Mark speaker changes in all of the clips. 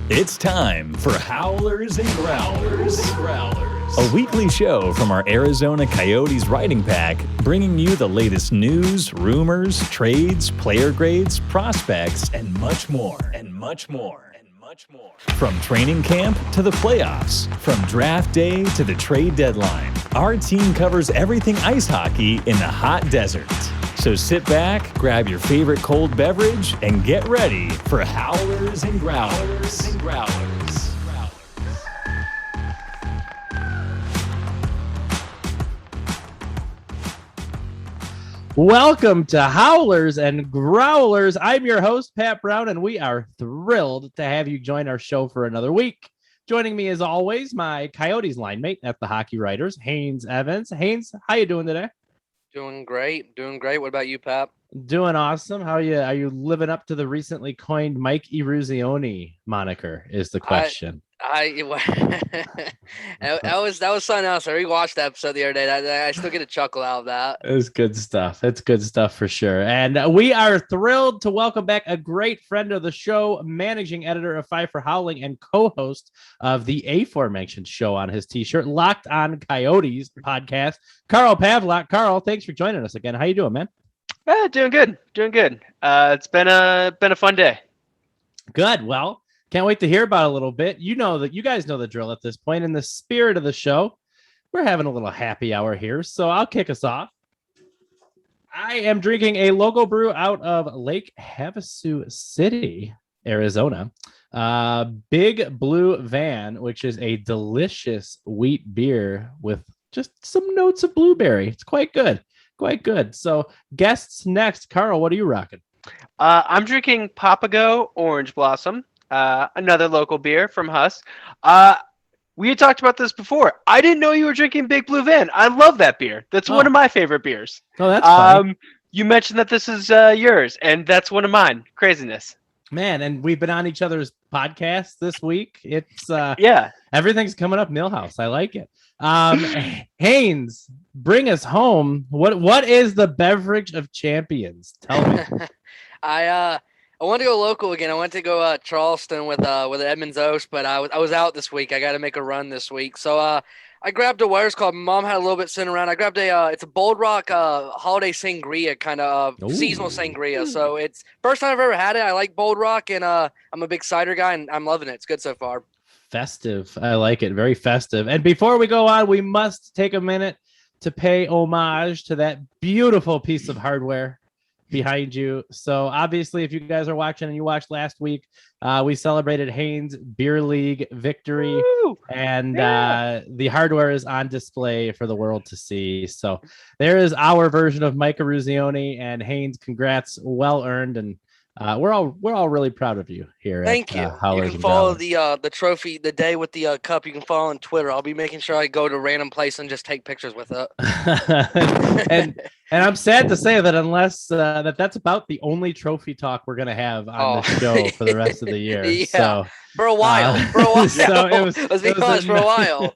Speaker 1: It's time for Howlers and Growlers. A weekly show from our Arizona Coyotes writing pack, bringing you the latest news, rumors, trades, player grades, prospects, and much more. From training camp to the playoffs, from draft day to the trade deadline, our team covers everything ice hockey in the hot desert. So sit back, grab your favorite cold beverage, and get ready for Howlers and Growlers.
Speaker 2: Welcome to Howlers and Growlers. I'm your host, Pat Brown, and we are thrilled to have you join our show for another week. Joining me, as always, my Coyotes line mate at the Hockey Writers, Haynes Evans. Haynes, how you doing today?
Speaker 3: Doing great. What about you, Pat?
Speaker 2: Doing awesome. How are you? Are you living up to the recently coined Mike Eruzione moniker? Is the question.
Speaker 3: that was something else. I rewatched that episode the other day. I still get a chuckle out of that.
Speaker 2: It's good stuff. It's good stuff for sure. And we are thrilled to welcome back a great friend of the show, managing editor of Five For Howling and co-host of the aforementioned show on his t-shirt, Locked On Coyotes podcast, Carl Pavlock. Carl, thanks for joining us again. How you doing, man?
Speaker 4: Doing good. It's been a fun day.
Speaker 2: Good. Well, can't wait to hear about it a little bit. You guys know the drill at this point. In the spirit of the show, we're having a little happy hour here, so I'll kick us off. I am drinking a local brew out of Lake Havasu City, Arizona. Big Blue Van, which is a delicious wheat beer with just some notes of blueberry. It's quite good. So guests next. Carl, what are you rocking?
Speaker 4: I'm drinking Papago Orange Blossom, another local beer from Huss. We had talked about this before. I didn't know you were drinking Big Blue Van. I love that beer. That's one of my favorite beers.
Speaker 2: Oh, that's funny.
Speaker 4: You mentioned that this is yours, and that's one of mine. Craziness.
Speaker 2: Man, and we've been on each other's podcasts this week. It's everything's coming up Millhouse. I like it. Haynes, bring us home. What is the beverage of champions? Tell me.
Speaker 3: I want to go local again. I went to go Charleston with Edmonds Oast, but I was out this week. I got to make a run this week, so I grabbed a Wires Club. Mom had a little bit sitting around. I grabbed it's a Bold Rock holiday sangria, kind of seasonal sangria. So it's first time I've ever had it. I like Bold Rock, and I'm a big cider guy, and I'm loving it. It's good so far.
Speaker 2: Festive. I like it. Very festive. And before we go on, we must take a minute to pay homage to that beautiful piece of hardware behind you. So obviously, if you guys are watching and you watched last week, we celebrated Haynes Beer League victory. Woo! And the hardware is on display for the world to see. So there is our version of Mike Eruzione, and Haynes, congrats, well earned, and we're all really proud of you here.
Speaker 3: Thank you. You can follow the trophy, the day with the cup. You can follow on Twitter. I'll be making sure I go to random place and just take pictures with it.
Speaker 2: and I'm sad to say that unless that's about the only trophy talk we're gonna have on the show for the rest of the year.
Speaker 3: Yeah.
Speaker 2: So
Speaker 3: for a while.
Speaker 2: So
Speaker 3: let's be honest, for a while.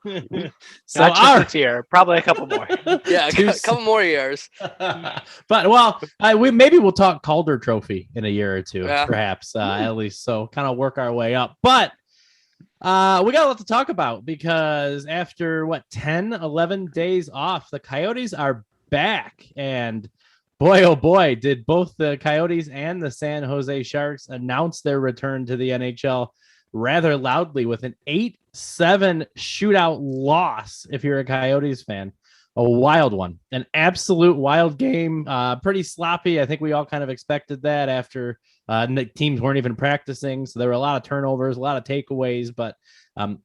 Speaker 4: So our tier, probably a couple more.
Speaker 3: Yeah, a couple more years.
Speaker 2: But we'll talk Calder Trophy in a year or two, perhaps at least. So kind of work our way up. But we got a lot to talk about because after 11 days off, the Coyotes are back, and boy, oh boy, did both the Coyotes and the San Jose Sharks announce their return to the NHL rather loudly with an 8-7 shootout loss. If you're a Coyotes fan, a wild one, an absolute wild game, pretty sloppy. I think we all kind of expected that after the teams weren't even practicing, so there were a lot of turnovers, a lot of takeaways, but 8-7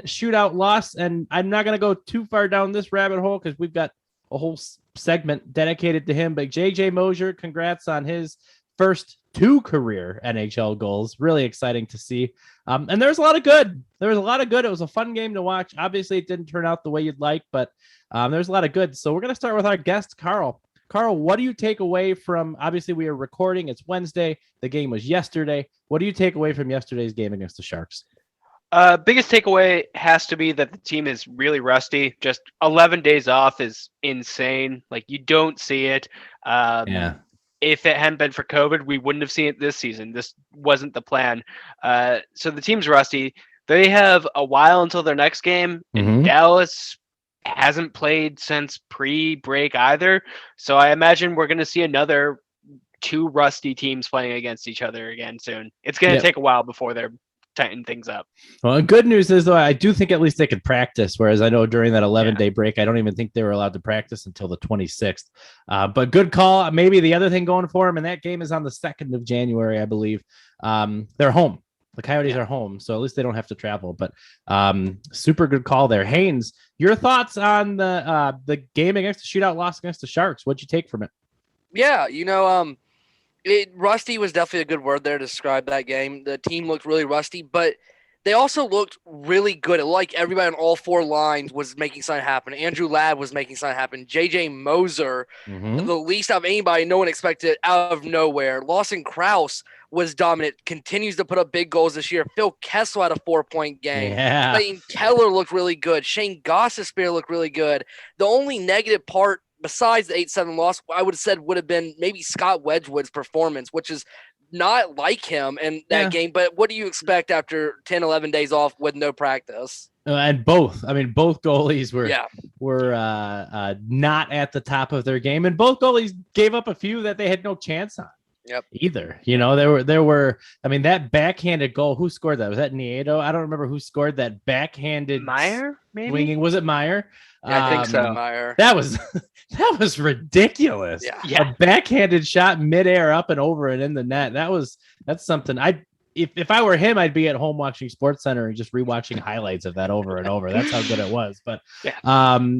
Speaker 2: shootout loss. And I'm not going to go too far down this rabbit hole because we've got a whole segment dedicated to him, but JJ Moser, congrats on his first 2 career NHL goals. Really exciting to see. And there's a lot of good. It was a fun game to watch. Obviously, it didn't turn out the way you'd like, but there's a lot of good. So we're going to start with our guest, Carl. Carl, what do you take away from, obviously we are recording, it's Wednesday, the game was yesterday. What do you take away from yesterday's game against the Sharks?
Speaker 4: Biggest takeaway has to be that the team is really rusty. Just 11 days off is insane. Like, you don't see it. if it hadn't been for COVID, we wouldn't have seen it this season. This wasn't the plan. So the team's rusty. They have a while until their next game, and Dallas hasn't played since pre-break either. So I imagine we're going to see another 2 rusty teams playing against each other again soon. It's going to take a while before they're tighten things up.
Speaker 2: Well, good news is, though, I do think at least they could practice, whereas I know during that 11-day break, I don't even think they were allowed to practice until the 26th. But good call. Maybe the other thing going for them, and that game is on the 2nd of January, I believe. They're home. The Coyotes are home, so at least they don't have to travel. But super good call there. Haynes, your thoughts on the game against the shootout loss against the Sharks? What'd you take from it?
Speaker 3: Yeah, rusty was definitely a good word there to describe that game. The team looked really rusty, but they also looked really good. It looked like everybody on all 4 lines was making something happen. Andrew Ladd was making something happen. JJ Moser, the least of anybody, no one expected out of nowhere. Lawson Krause was dominant, continues to put up big goals this year. Phil Kessel had a 4-point game.
Speaker 2: Yeah.
Speaker 3: Clayton Keller looked really good. Shane Gostisbehere looked really good. The only negative part besides the 8-7 loss, I would have said would have been maybe Scott Wedgewood's performance, which is not like him in that game. But what do you expect after 10, 11 days off with no practice?
Speaker 2: And both goalies were not at the top of their game, and both goalies gave up a few that they had no chance on. Either. There were. I mean, that backhanded goal. Who scored that? Was that Nieto? I don't remember who scored that backhanded.
Speaker 4: Meyer, maybe.
Speaker 2: Swinging. Was it Meyer?
Speaker 3: Yeah, I think so. Meyer.
Speaker 2: That was ridiculous.
Speaker 3: Yeah.
Speaker 2: A backhanded shot midair up and over and in the net. That's something. If I were him, I'd be at home watching SportsCenter and just rewatching highlights of that over and over. That's how good it was. But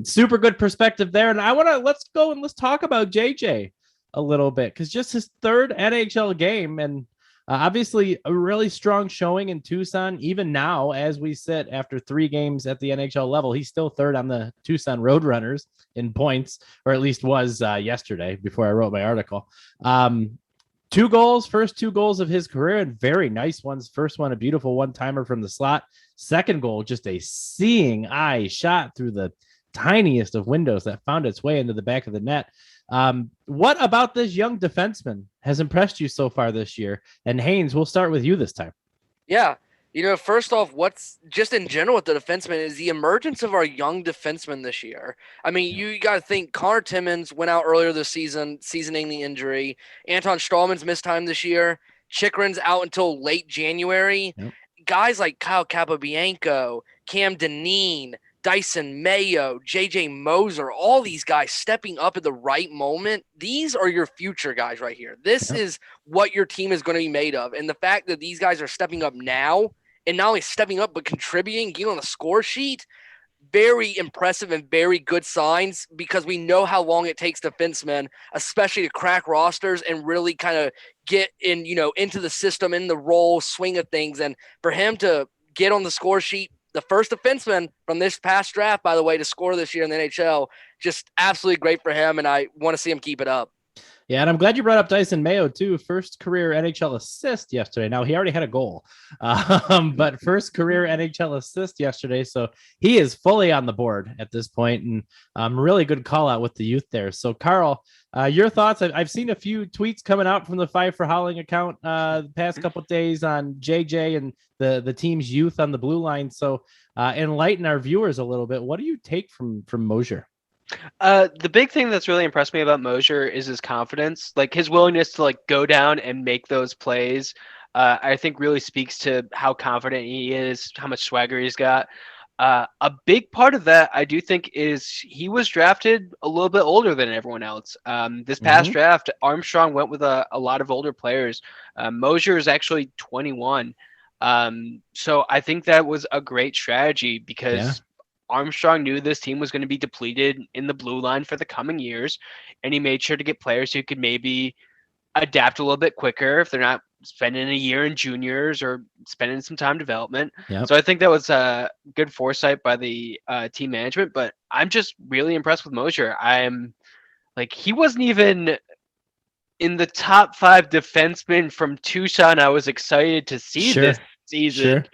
Speaker 2: super good perspective there. And let's talk about JJ a little bit, because just his 3rd NHL game, and obviously a really strong showing in Tucson. Even now, as we sit after 3 games at the NHL level, he's still 3rd on the Tucson Roadrunners in points, or at least was yesterday before I wrote my article. 2 goals, first 2 goals of his career, and very nice ones. First one, a beautiful one-timer from the slot. Second goal, just a seeing eye shot through the tiniest of windows that found its way into the back of the net. What about this young defenseman has impressed you so far this year? And Haynes, we'll start with you this time.
Speaker 3: Yeah. First off, what's just in general with the defenseman is the emergence of our young defensemen this year. I mean, you got to think Connor Timmins went out earlier this season, seasoning the injury. Anton Strahlman's missed time this year. Chikrin's out until late January. Yep. Guys like Kyle Capobianco, Cam Dineen, Dyson Mayo, JJ Moser, all these guys stepping up at the right moment. These are your future guys right here. This is what your team is going to be made of. And the fact that these guys are stepping up now, and not only stepping up, but contributing, getting on the score sheet, very impressive and very good signs, because we know how long it takes defensemen, especially to crack rosters and really kind of get in, into the system, in the role, swing of things. And for him to get on the score sheet, the first defenseman from this past draft, by the way, to score this year in the NHL, just absolutely great for him, and I want to see him keep it up.
Speaker 2: Yeah, and I'm glad you brought up Dyson Mayo, too. First career NHL assist yesterday. Now, he already had a goal, but first career NHL assist yesterday, so he is fully on the board at this point, and really good call-out with the youth there. So, Karl, your thoughts? I've seen a few tweets coming out from the Five For Howling account the past couple of days on JJ and the team's youth on the blue line. So, enlighten our viewers a little bit. What do you take from Moser?
Speaker 4: The big thing that's really impressed me about Moser is his confidence, like his willingness to go down and make those plays. I think really speaks to how confident he is, how much swagger he's got. A big part of that, I do think, is he was drafted a little bit older than everyone else. This past draft, Armstrong went with a lot of older players. Moser is actually 21. So I think that was a great strategy, because Armstrong knew this team was going to be depleted in the blue line for the coming years, and he made sure to get players who could maybe adapt a little bit quicker if they're not spending a year in juniors or spending some time development. So I think that was a good foresight by the team management, but I'm just really impressed with Moser. He wasn't even in the top 5 defensemen from Tucson I was excited to see this season,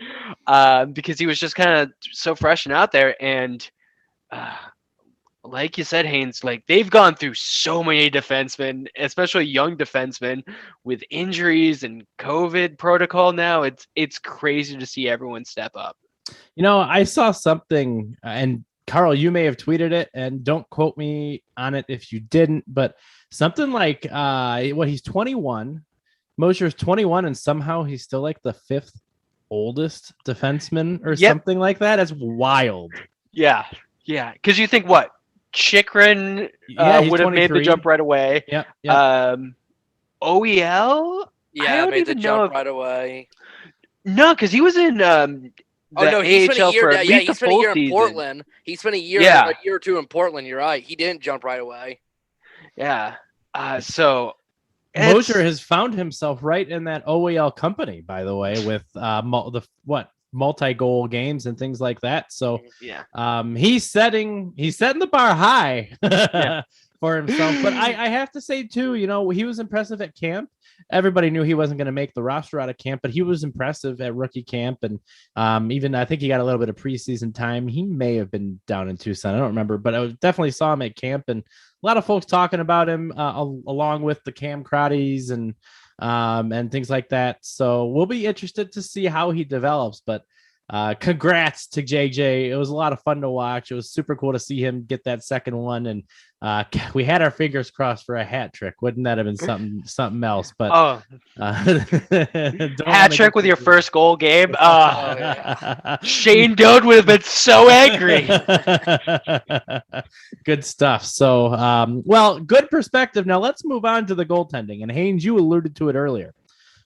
Speaker 4: because he was just kind of so fresh and out there. And like you said, Haynes, like they've gone through so many defensemen, especially young defensemen, with injuries and COVID protocol now. It's crazy to see everyone step up.
Speaker 2: I saw something, and Carl, you may have tweeted it, and don't quote me on it if you didn't, but something like, he's 21. Moser's 21, and somehow he's still like the 5th oldest defenseman or something like that. It's wild.
Speaker 4: Yeah. Because you think what? Chikrin would have made the jump right away.
Speaker 2: Yeah.
Speaker 4: OEL?
Speaker 3: Yeah, made the jump right away.
Speaker 4: No, because he was in
Speaker 3: he spent a year. He spent a year in
Speaker 4: season.
Speaker 3: Portland. He spent a year or two in Portland. You're right. He didn't jump right away.
Speaker 4: Yeah. So
Speaker 2: Moser has found himself right in that OEL company, by the way, with multi-goal games and things like that. So he's setting the bar high for himself. But I have to say too, he was impressive at camp. Everybody knew he wasn't going to make the roster out of camp, but he was impressive at rookie camp. And even I think he got a little bit of preseason time. He may have been down in Tucson. I don't remember, but I definitely saw him at camp, and a lot of folks talking about him along with the Cam Crotties and things like that. So we'll be interested to see how he develops, but congrats to JJ. It was a lot of fun to watch. It was super cool to see him get that second one. And we had our fingers crossed for a hat trick. Wouldn't that have been something else? But
Speaker 4: hat trick with your first goal game. Shane Doan would have been so angry.
Speaker 2: Good stuff. So, good perspective. Now let's move on to the goaltending. And Haynes, you alluded to it earlier.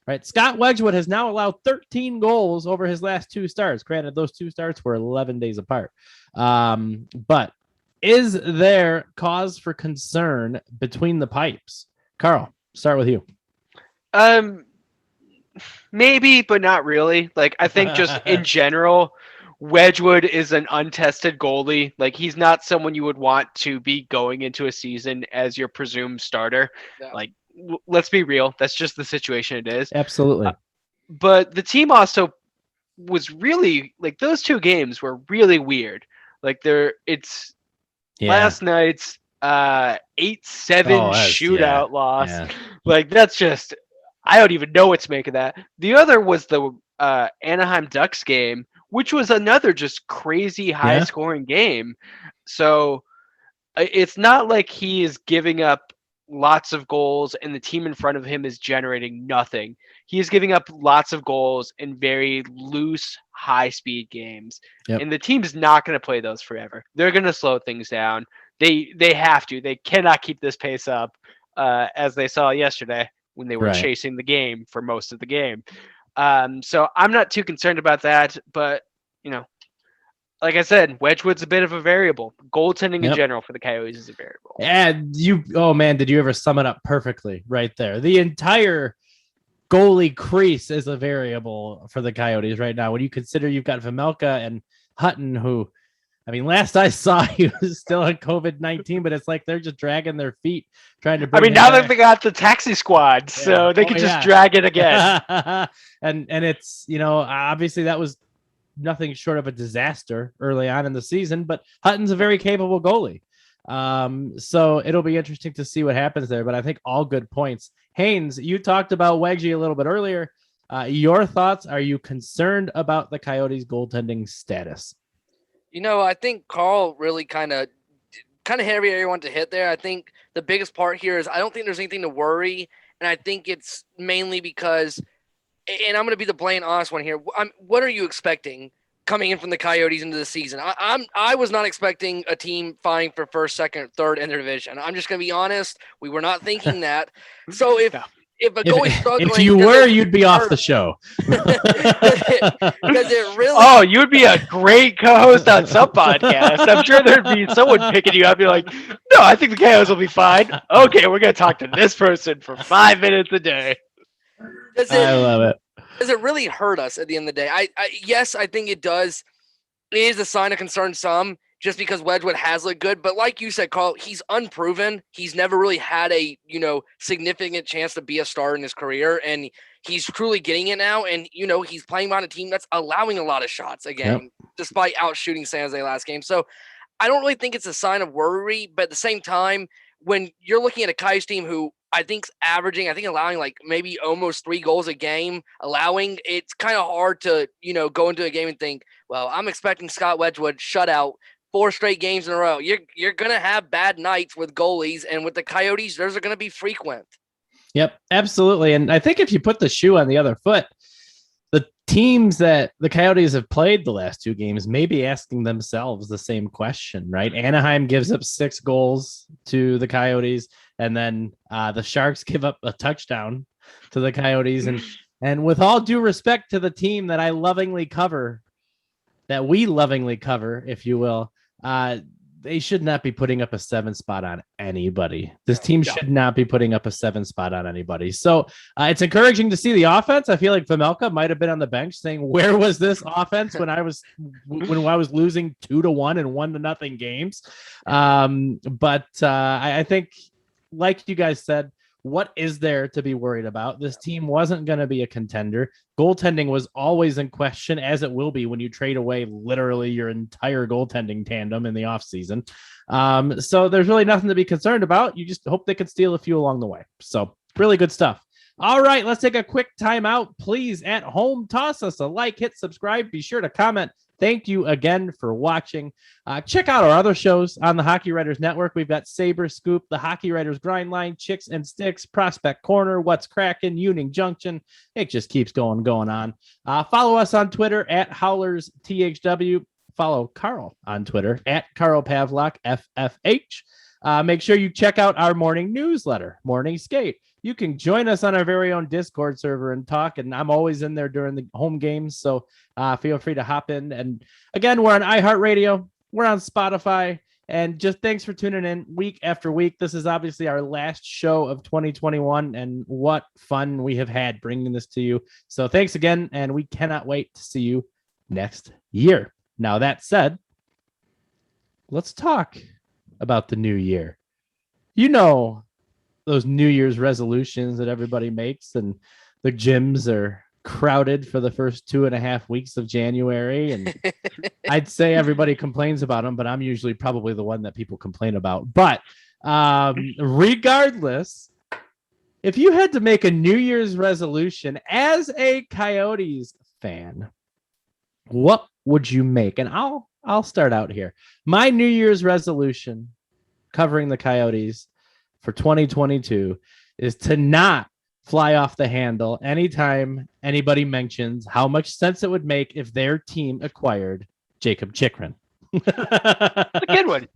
Speaker 2: Right, Scott Wedgewood has now allowed 13 goals over his last 2 starts. Granted, those 2 starts were 11 days apart. But is there cause for concern between the pipes? Carl, start with you.
Speaker 4: Maybe, but not really. Like, I think just in general, Wedgewood is an untested goalie. Like, he's not someone you would want to be going into a season as your presumed starter. Yeah. Like, let's be real. That's just the situation it is.
Speaker 2: Absolutely.
Speaker 4: But the team also was really like those 2 games were really weird. Like last night's 8-7 shootout loss. Yeah. Like that's just, I don't even know what to make of that. The other was the Anaheim Ducks game, which was another just crazy high scoring game. So it's not like he is giving up lots of goals and the team in front of him is generating nothing. He is giving up lots of goals in very loose, high-speed games. Yep. And the team's not going to play those forever. They're going to slow things down. They have to. They cannot keep this pace up, as they saw yesterday when they were chasing the game for most of the game. So I'm not too concerned about that. But, like I said, Wedgewood's a bit of a variable. Goaltending in general for the Coyotes is a variable.
Speaker 2: And did you ever sum it up perfectly right there? The entire goalie crease is a variable for the Coyotes right now. When you consider you've got Vejmelka and Hutton, who, last I saw, he was still on COVID-19, but it's like they're just dragging their feet trying to bring
Speaker 4: now that they got the taxi squad, so they can just drag it again.
Speaker 2: and it's, obviously that was nothing short of a disaster early on in the season, but Hutton's a very capable goalie. So it'll be interesting to see what happens there, but I think all good points. Haynes, you talked about Wedgie a little bit earlier. Your thoughts, are you concerned about the Coyotes goaltending status?
Speaker 3: I think Carl really kind of heavy area want to hit there. I think the biggest part here is I don't think there's anything to worry. And I think it's mainly because, and I'm going to be the plain honest one here. What are you expecting coming in from the Coyotes into the season? I was not expecting a team vying for first, second, third in their division. I'm just going to be honest. We were not thinking that. So if a goalie's struggling,
Speaker 2: if you were, you'd be off the show.
Speaker 3: Because it really.
Speaker 4: Oh, you'd be a great co-host on some podcast. I'm sure there'd be someone picking you up, and be like, "No, I think the Coyotes will be fine." Okay, we're going to talk to this person for 5 minutes a day.
Speaker 2: I love it.
Speaker 3: Does it really hurt us at the end of the day? Yes, I think it does. It is a sign of concern some, just because Wedgewood has looked good. But like you said, Carl, he's unproven. He's never really had a, significant chance to be a star in his career. And he's truly getting it now. And, he's playing on a team that's allowing a lot of shots again, despite out shooting San Jose last game. So I don't really think it's a sign of worry, but at the same time, when you're looking at a Coyotes team who I think's averaging, allowing like maybe almost 3 goals a game, it's kind of hard to, go into a game and think, well, I'm expecting Scott Wedgewood shutout 4 straight games in a row. You're going to have bad nights with goalies, and with the Coyotes, those are going to be frequent.
Speaker 2: Yep, absolutely. And I think if you put the shoe on the other foot, the teams that the Coyotes have played the last 2 games may be asking themselves the same question, right? Anaheim gives up 6 goals to the Coyotes, and then the Sharks give up a touchdown to the Coyotes. And with all due respect to the team that we lovingly cover, if you will, they should not be putting up a 7 spot on anybody. This team should not be putting up a 7 spot on anybody. So it's encouraging to see the offense. I feel like Vejmelka might have been on the bench saying, where was this offense when I was losing 2-1 and 1-0 games? But I think, like you guys said, what is there to be worried about? This team wasn't going to be a contender. Goaltending was always in question, as it will be when you trade away literally your entire goaltending tandem in the offseason. So there's really nothing to be concerned about. You just hope they can steal a few along the way. So really good stuff. All right, let's take a quick timeout. Please, at home, toss us a like, hit subscribe. Be sure to comment. Thank you again for watching. Check out our other shows on the Hockey Writers Network. We've got Saber Scoop, the Hockey Writers Grind Line, Chicks and Sticks, Prospect Corner, What's Crackin', Union Junction. It just keeps going on. Follow us on Twitter at Howlers THW. Follow Carl on Twitter at Carl Pavlock FFH. Make sure you check out our morning newsletter, Morning Skate. You can join us on our very own Discord server and talk, and I'm always in there during the home games, so feel free to hop in. And again, we're on iHeartRadio, we're on Spotify, and just thanks for tuning in week after week. This is obviously our last show of 2021, and what fun we have had bringing this to you. So thanks again, and we cannot wait to see you next year. Now, that said, let's talk about the new year. Those New Year's resolutions that everybody makes, and the gyms are crowded for the first 2.5 weeks of January. And I'd say everybody complains about them, but I'm usually probably the one that people complain about. But regardless, if you had to make a New Year's resolution as a Coyotes fan, what would you make? And I'll start out here. My New Year's resolution covering the Coyotes for 2022 is to not fly off the handle anytime anybody mentions how much sense it would make if their team acquired Jakob Chychrun.
Speaker 4: A good one.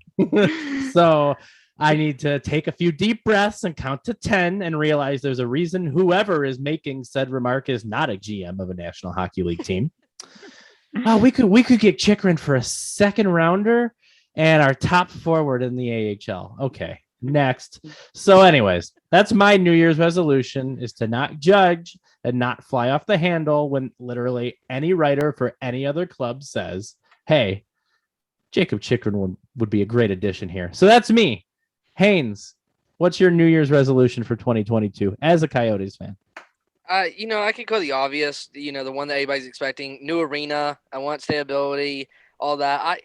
Speaker 2: So I need to take a few deep breaths and count to 10 and realize there's a reason whoever is making said remark is not a GM of a National Hockey League team. We could get Chychrun for a second rounder and our top forward in the AHL. Okay. Next. So anyways, that's my New Year's resolution, is to not judge and not fly off the handle when literally any writer for any other club says, hey, Jakob Chychrun would be a great addition here. So that's me. Haynes, what's your New Year's resolution for 2022 as a Coyotes fan?
Speaker 3: I could go the obvious, the one that everybody's expecting. New arena. I want stability, all that.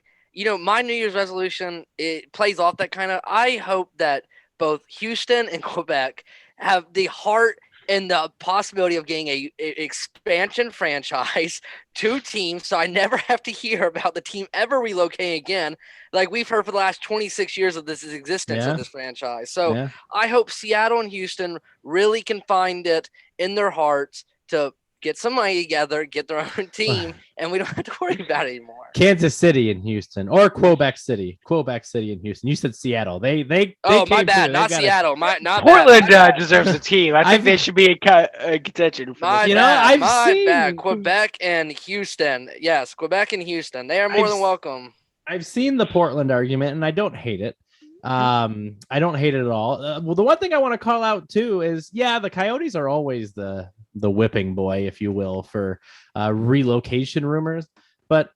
Speaker 3: My New Year's resolution, it plays off that kind of. I hope that both Houston and Quebec have the heart and the possibility of getting a expansion franchise, 2 teams, so I never have to hear about the team ever relocating again, like we've heard for the last 26 years of this existence of this franchise. So I hope Seattle and Houston really can find it in their hearts to get some money together, get their own team, and we don't have to worry about it anymore.
Speaker 2: Kansas City and Houston, or Quebec City and Houston. You said Seattle. They
Speaker 3: my bad, not Seattle.
Speaker 4: Portland deserves a team. I think they should be in contention.
Speaker 3: I've seen Quebec and Houston. Yes, Quebec and Houston. They are more than welcome.
Speaker 2: I've seen the Portland argument, and I don't hate it. I don't hate it at all. Well, the one thing I want to call out too is, the Coyotes are always the whipping boy, if you will, for relocation rumors. But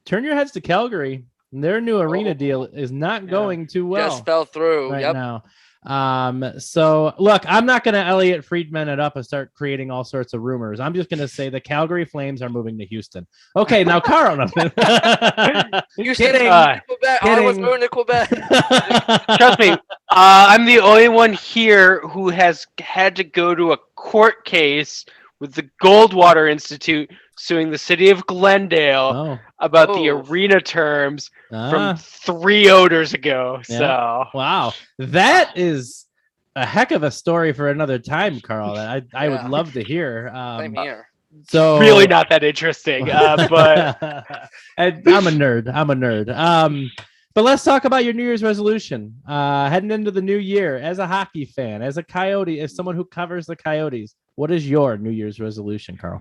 Speaker 2: turn your heads to Calgary. Their new arena deal is not going too well.
Speaker 3: Just fell through
Speaker 2: now. So look, I'm not going to Elliot Friedman it up and start creating all sorts of rumors. I'm just going to say the Calgary Flames are moving to Houston. Okay, now Carl.
Speaker 3: Houston,
Speaker 2: Kidding.
Speaker 3: Quebec. I was moving to Quebec.
Speaker 4: Trust me, I'm the only one here who has had to go to a court case with the Goldwater Institute suing the city of Glendale about the arena terms from 3 odors ago.
Speaker 2: Yeah.
Speaker 4: So
Speaker 2: wow, that is a heck of a story for another time, Carl. I would love to hear.
Speaker 3: Same here.
Speaker 2: So
Speaker 4: really not that interesting, but
Speaker 2: I'm a nerd. But let's talk about your New Year's resolution. Heading into the new year, as a hockey fan, as a Coyote, as someone who covers the Coyotes, what is your New Year's resolution, Carl?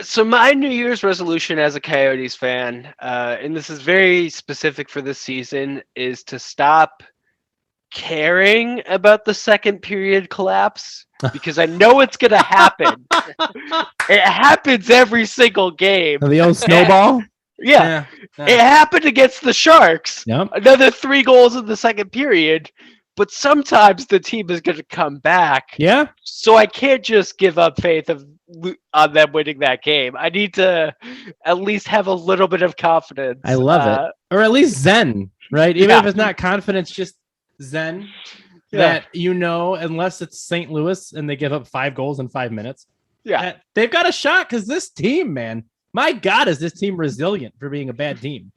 Speaker 4: So my New Year's resolution as a Coyotes fan, and this is very specific for this season, is to stop caring about the second period collapse, because I know it's going to happen. It happens every single game.
Speaker 2: The old snowball?
Speaker 4: Yeah. It happened against the Sharks.
Speaker 2: Yep.
Speaker 4: Another 3 goals in the second period. But sometimes the team is going to come back.
Speaker 2: Yeah.
Speaker 4: So I can't just give up faith on them winning that game. I need to at least have a little bit of confidence.
Speaker 2: I love it. Or at least zen, right? Even if it's not confidence, just zen. That, unless it's St. Louis and they give up 5 goals in 5 minutes.
Speaker 4: Yeah.
Speaker 2: They've got a shot because this team, man, my God, is this team resilient for being a bad team?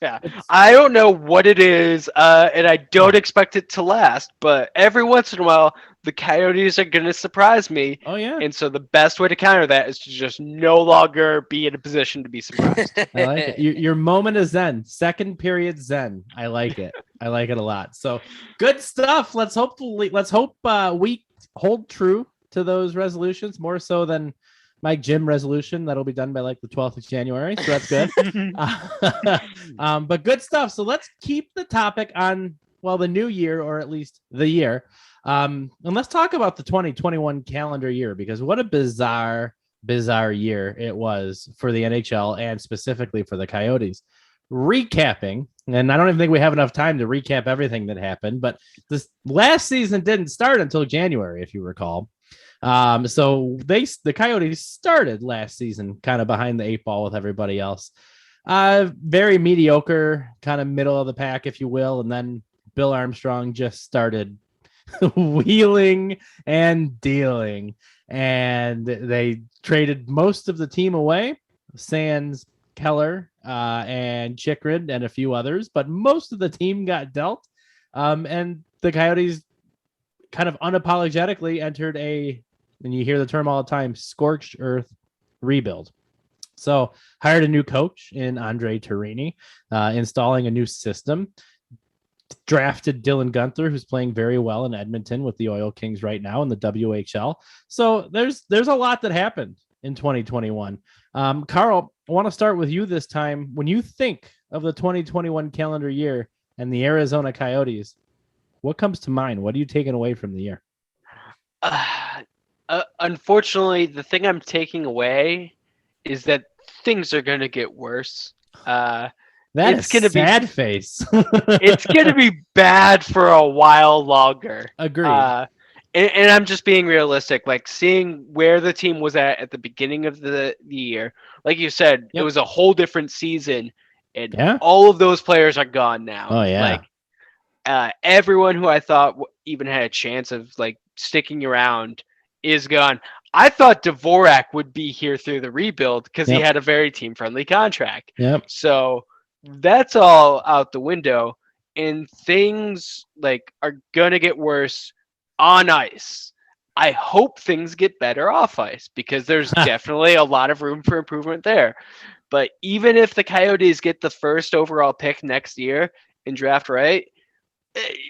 Speaker 4: Yeah, I don't know what it is, and I don't expect it to last, but every once in a while, the Coyotes are going to surprise me.
Speaker 2: Oh, yeah.
Speaker 4: And so the best way to counter that is to just no longer be in a position to be surprised.
Speaker 2: I like it. Your moment is zen. Second period zen. I like it. I like it a lot. So good stuff. Let's hope we hold true to those resolutions more so than my gym resolution. That'll be done by like the 12th of January. So that's good. But good stuff. So let's keep the topic on, the new year, or at least the year. And let's talk about the 2021 calendar year, because what a bizarre year it was for the NHL and specifically for the Coyotes. Recapping, and I don't even think we have enough time to recap everything that happened, but this last season didn't start until January, if you recall. So the Coyotes started last season kind of behind the 8 ball with everybody else. Very mediocre, kind of middle of the pack, if you will. And then Bill Armstrong just started wheeling and dealing, and they traded most of the team away, sans Keller, and Chikrin and a few others, but most of the team got dealt. And the Coyotes kind of unapologetically entered and you hear the term all the time, scorched earth rebuild. So hired a new coach in Andre Torini, installing a new system, drafted Dylan Guenther, who's playing very well in Edmonton with the Oil Kings right now in the WHL. So there's a lot that happened in 2021. Carl, I want to start with you this time. When you think of the 2021 calendar year and the Arizona Coyotes, what comes to mind? What are you taking away from the year?
Speaker 4: Unfortunately, the thing I'm taking away is that things are going to get worse.
Speaker 2: It's going to be sad face.
Speaker 4: It's going to be bad for a while longer.
Speaker 2: Agreed.
Speaker 4: And I'm just being realistic, like seeing where the team was at the beginning of the year. Like you said, It was a whole different season, and all of those players are gone now.
Speaker 2: Oh, yeah.
Speaker 4: Like everyone who I thought even had a chance of like sticking around is gone. I thought Dvorak would be here through the rebuild because he had a very team-friendly contract.
Speaker 2: Yep.
Speaker 4: So that's all out the window, and things like are gonna get worse on ice. I hope things get better off ice because there's definitely a lot of room for improvement there. But even if the Coyotes get the first overall pick next year and draft right,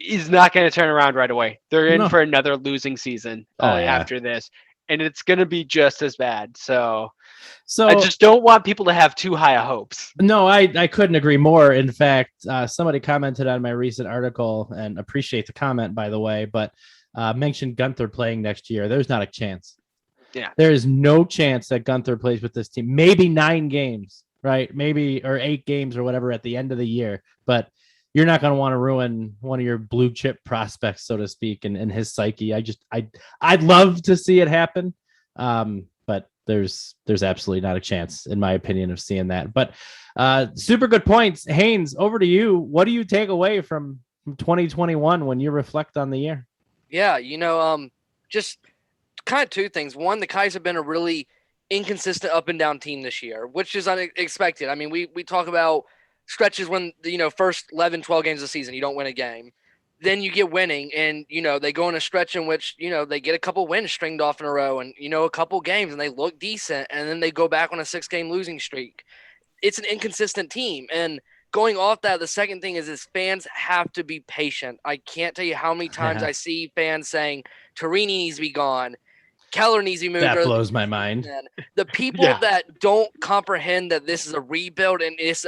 Speaker 4: is not going to turn around right away. They're in for another losing season after this, and it's going to be just as bad. So I just don't want people to have too high hopes.
Speaker 2: No, I couldn't agree more. In fact, somebody commented on my recent article, and appreciate the comment, by the way, but mentioned Guenther playing next year. There's not a chance.
Speaker 4: Yeah.
Speaker 2: There is no chance that Guenther plays with this team. Maybe 9 games, right? Maybe, or 8 games or whatever at the end of the year. But you're not going to want to ruin one of your blue chip prospects, so to speak, and his psyche. I'd love to see it happen. But there's absolutely not a chance, in my opinion, of seeing that. But super good points. Haynes, over to you. What do you take away from 2021 when you reflect on the year?
Speaker 3: Yeah, just kind of two things. One, the Coyotes have been a really inconsistent up and down team this year, which is unexpected. I mean, we talk about stretches when, first 11, 12 games of the season, you don't win a game. Then you get winning, and, they go in a stretch in which, they get a couple wins stringed off in a row and, a couple games, and they look decent, and then they go back on a 6-game losing streak. It's an inconsistent team. And going off that, the second thing is fans have to be patient. I can't tell you how many times I see fans saying Torini needs to be gone, Keller needs to be moved.
Speaker 2: That blows my mind.
Speaker 3: The people that don't comprehend that this is a rebuild and it's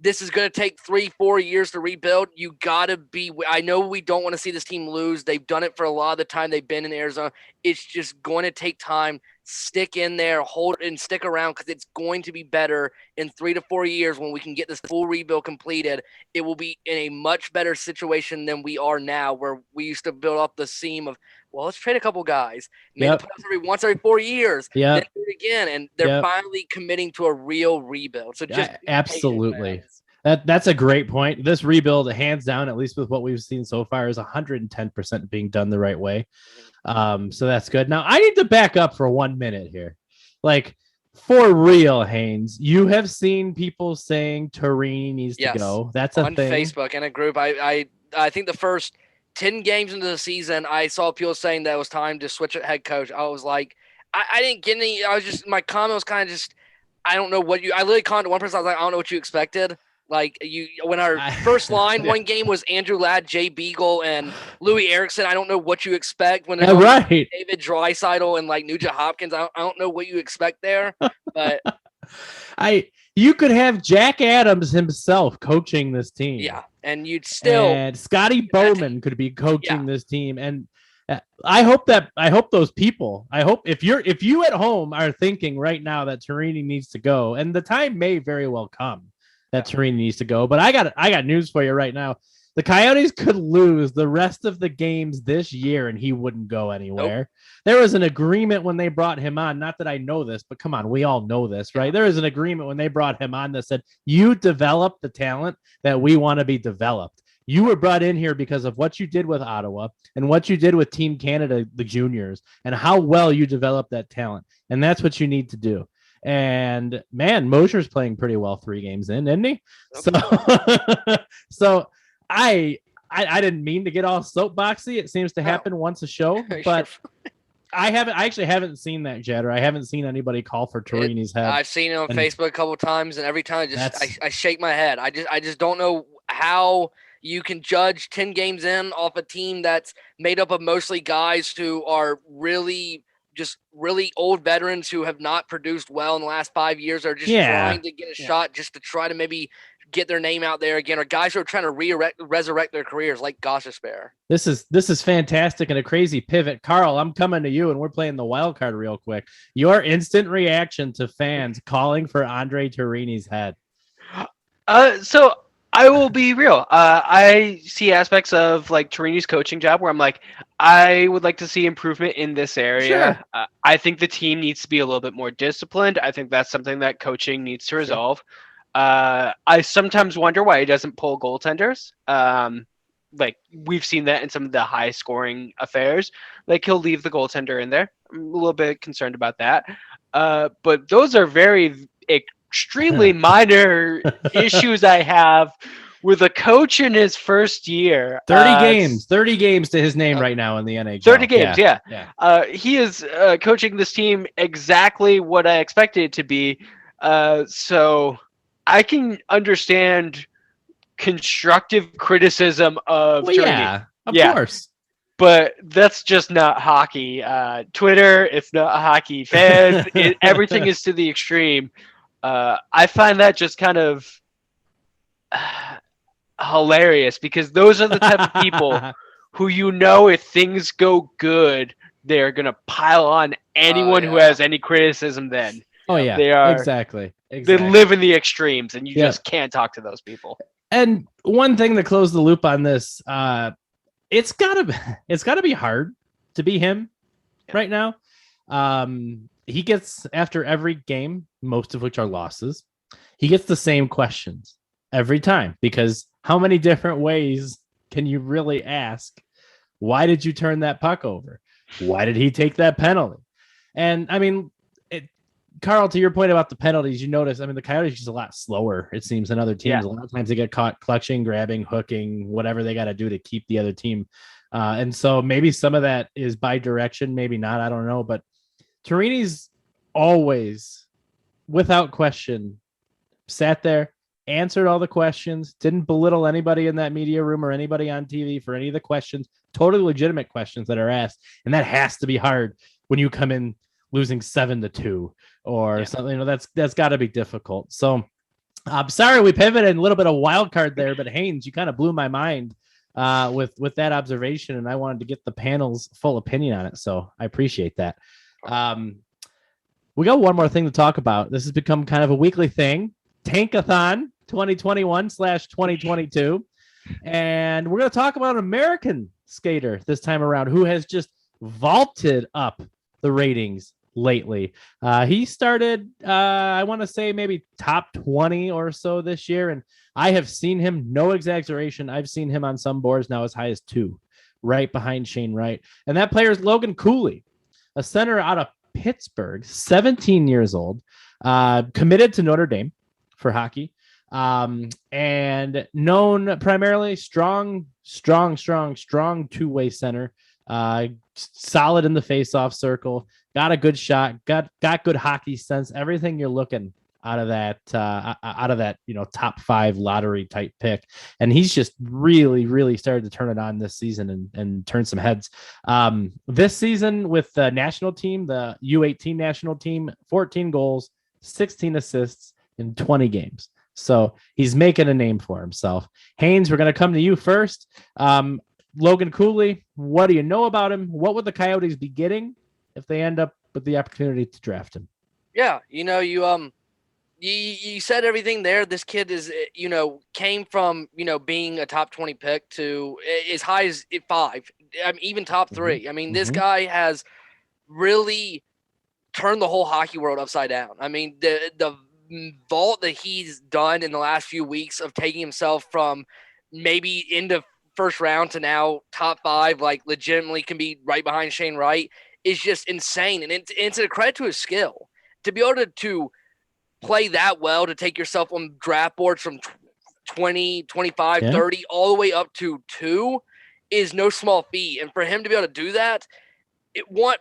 Speaker 3: this is going to take 3-4 years to rebuild. You got to be – I know we don't want to see this team lose. They've done it for a lot of the time they've been in Arizona. It's just going to take time. Stick in there, hold and stick around, because it's going to be better in 3 to 4 years when we can get this full rebuild completed. It will be in a much better situation than we are now, where we used to build up the seam of, well, let's trade a couple guys. Maybe once every 4 years. Then do it again. And they're finally committing to a real rebuild. So just
Speaker 2: absolutely. That's a great point. This rebuild, hands down, at least with what we've seen so far, is 110% being done the right way. So that's good. Now I need to back up for 1 minute here. Like, for real, Haynes, you have seen people saying Torini needs to go. That's a thing.
Speaker 3: On Facebook in a group. I think the first 10 games into the season, I saw people saying that it was time to switch at head coach. I was like, I didn't get any. My comment was kind of just, I don't know what I literally commented to one person. I was like, I don't know what you expected. Like, when our first line one game was Andrew Ladd, Jay Beagle, and Louis Erickson. I don't know what you expect when there's David Draisaitl and like Nugent Hopkins. I don't know what you expect there, but
Speaker 2: you could have Jack Adams himself coaching this team.
Speaker 3: Yeah, and you'd still,
Speaker 2: and Scotty Bowman could be coaching this team. And I hope those people, if you at home are thinking right now that Torini needs to go, and the time may very well come that Torini needs to go. But I got news for you right now. The Coyotes could lose the rest of the games this year and he wouldn't go anywhere. Nope. There was an agreement when they brought him on. Not that I know this, but come on, we all know this, right? There was an agreement when they brought him on that said, you develop the talent that we want to be developed. You were brought in here because of what you did with Ottawa and what you did with Team Canada, the juniors, and how well you developed that talent. And that's what you need to do. And man, Moser's playing pretty well 3 games in, isn't he? Okay. So I didn't mean to get all soapboxy. It seems to happen once a show, but I actually haven't seen that Jetter. I haven't seen anybody call for Torini's head.
Speaker 3: I've seen it on Facebook a couple of times, and every time I shake my head. I just don't know how you can judge 10 games in off a team that's made up of mostly guys who are really old veterans who have not produced well in the last 5 years, or just trying to get a shot just to try to maybe get their name out there again, or guys who are trying to resurrect their careers like Gostisbehere.
Speaker 2: This is fantastic and a crazy pivot. Carl, I'm coming to you, and we're playing the wild card real quick. Your instant reaction to fans calling for Andre Torini's head.
Speaker 4: So I will be real. I see aspects of like Torini's coaching job where I'm like, I would like to see improvement in this area. Sure. I think the team needs to be a little bit more disciplined. I think that's something that coaching needs to resolve. I sometimes wonder why he doesn't pull goaltenders. Like we've seen that in some of the high scoring affairs. Like he'll leave the goaltender in there. I'm a little bit concerned about that. But those are very extremely minor issues I have with a coach in his first year.
Speaker 2: 30 games to his name right now in the NHL.
Speaker 4: 30 games, yeah. He is coaching this team exactly what I expected it to be. So I can understand constructive criticism of
Speaker 2: Torini. Yeah, of course.
Speaker 4: But that's just not hockey. Twitter, it's not hockey. Fans, everything is to the extreme. I find that just kind of hilarious because those are the type of people who, if things go good, they're going to pile on anyone who has any criticism then.
Speaker 2: Oh, yeah.
Speaker 4: They are
Speaker 2: exactly.
Speaker 4: They live in the extremes, and you just can't talk to those people.
Speaker 2: And one thing to close the loop on this, it's gotta be hard to be him right now. He gets, after every game, most of which are losses, he gets the same questions every time, because how many different ways can you really ask? Why did you turn that puck over? Why did he take that penalty? And I mean, Carl, to your point about the penalties, you notice, I mean, the Coyotes are just a lot slower, it seems, than other teams. A lot of times they get caught clutching, grabbing, hooking, whatever they got to do to keep the other team. And so maybe some of that is by direction, maybe not, I don't know. But Torini's always, without question, sat there, answered all the questions, didn't belittle anybody in that media room or anybody on TV for any of the questions, totally legitimate questions that are asked. And that has to be hard when you come in losing 7-2 or something. You know, that's got to be difficult. So I'm sorry we pivoted a little bit of wild card there, but Haynes, you kind of blew my mind with that observation, and I wanted to get the panel's full opinion on it. So I appreciate that. We got one more thing to talk about. This has become kind of a weekly thing. Tankathon 2021/2022. And we're going to talk about an American skater this time around who has just vaulted up the ratings lately. He started, I want to say maybe top 20 or so this year. And I have seen him, no exaggeration, I've seen him on some boards now as high as 2, right behind Shane Wright. And that player is Logan Cooley, a center out of Pittsburgh, 17 years old, committed to Notre Dame for hockey, and known primarily strong two-way center, solid in the face-off circle, got a good shot, got good hockey sense, everything you're looking out of that, top 5 lottery type pick. And he's just really started to turn it on this season and turn some heads. This season with the national team, the U18 national team, 14 goals, 16 assists in 20 games. So he's making a name for himself. Haynes, we're going to come to you first. Logan Cooley, what do you know about him? What would the Coyotes be getting if they end up with the opportunity to draft him?
Speaker 3: Yeah, you said everything there. This kid is, came from, being a top 20 pick to as high as 5, even top 3. I mean, this guy has really turned the whole hockey world upside down. I mean, the vault that he's done in the last few weeks of taking himself from maybe into first round to now top 5, like legitimately can be right behind Shane Wright, is just insane. And it's a credit to his skill to be able to play that well, to take yourself on draft boards from 20, 25, 30, all the way up to 2 is no small feat. And for him to be able to do that,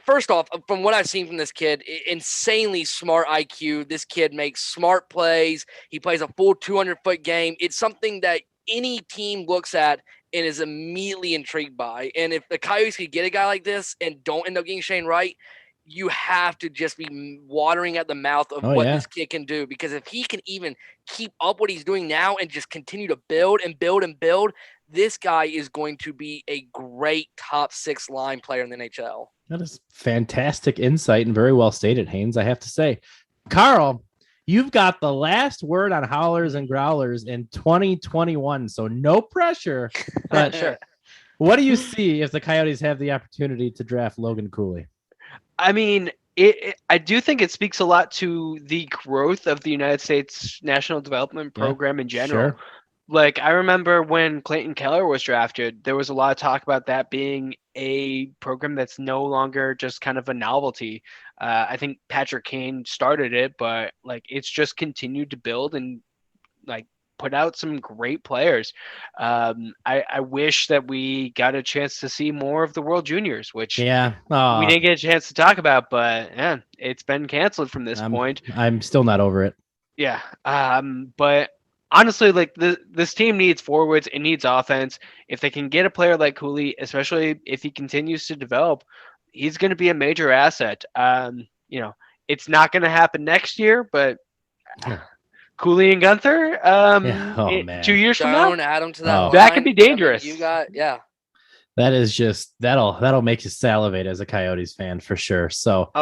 Speaker 3: first off, from what I've seen from this kid, insanely smart IQ. This kid makes smart plays. He plays a full 200-foot game. It's something that any team looks at and is immediately intrigued by. And if the Coyotes could get a guy like this and don't end up getting Shane Wright, you have to just be watering at the mouth of this kid can do. Because if he can even keep up what he's doing now and just continue to build and build and build, this guy is going to be a great top 6 line player in the NHL.
Speaker 2: That is fantastic insight and very well stated, Haynes, I have to say. Carl, you've got the last word on Howlers and Growlers in 2021, so no pressure. But
Speaker 3: Sure.
Speaker 2: What do you see if the Coyotes have the opportunity to draft Logan Cooley?
Speaker 4: I mean, I do think it speaks a lot to the growth of the United States National Development Program in general.
Speaker 2: Sure.
Speaker 4: Like, I remember when Clayton Keller was drafted, there was a lot of talk about that being a program that's no longer just kind of a novelty. I think Patrick Kane started it, but like it's just continued to build and like put out some great players. I wish that we got a chance to see more of the World Juniors, which we didn't get a chance to talk about, but it's been canceled from this point.
Speaker 2: I'm still not over it.
Speaker 4: Yeah. But honestly, like this team needs forwards, it needs offense. If they can get a player like Cooley, especially if he continues to develop, he's going to be a major asset. It's not going to happen next year, but Cooley and Gunther, 2 years from now,
Speaker 3: add him to that line.
Speaker 4: That could be dangerous.
Speaker 3: I mean,
Speaker 2: That is just that'll make you salivate as a Coyotes fan for sure. So,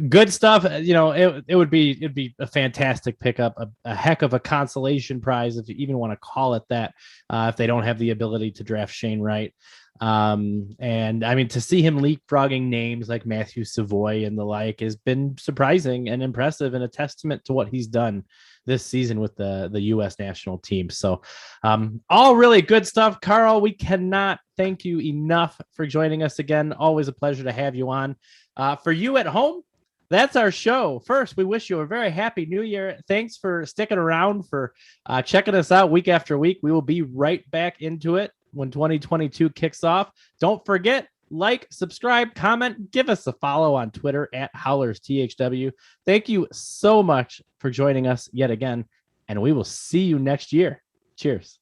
Speaker 2: good stuff. You know, it'd be a fantastic pickup, a heck of a consolation prize if you even want to call it that. If they don't have the ability to draft Shane Wright, and I mean to see him leapfrogging names like Matthew Savoy and the like has been surprising and impressive and a testament to what he's done this season with the U.S. national team. So all really good stuff. Karl, we cannot thank you enough for joining us again. Always a pleasure to have you on. For you at home, that's our show. First, we wish you a very happy new year. Thanks for sticking around, for checking us out week after week. We will be right back into it when 2022 kicks off. Don't forget, like, subscribe, comment, give us a follow on Twitter at Howlers THW. Thank you so much for joining us yet again, and we will see you next year. Cheers.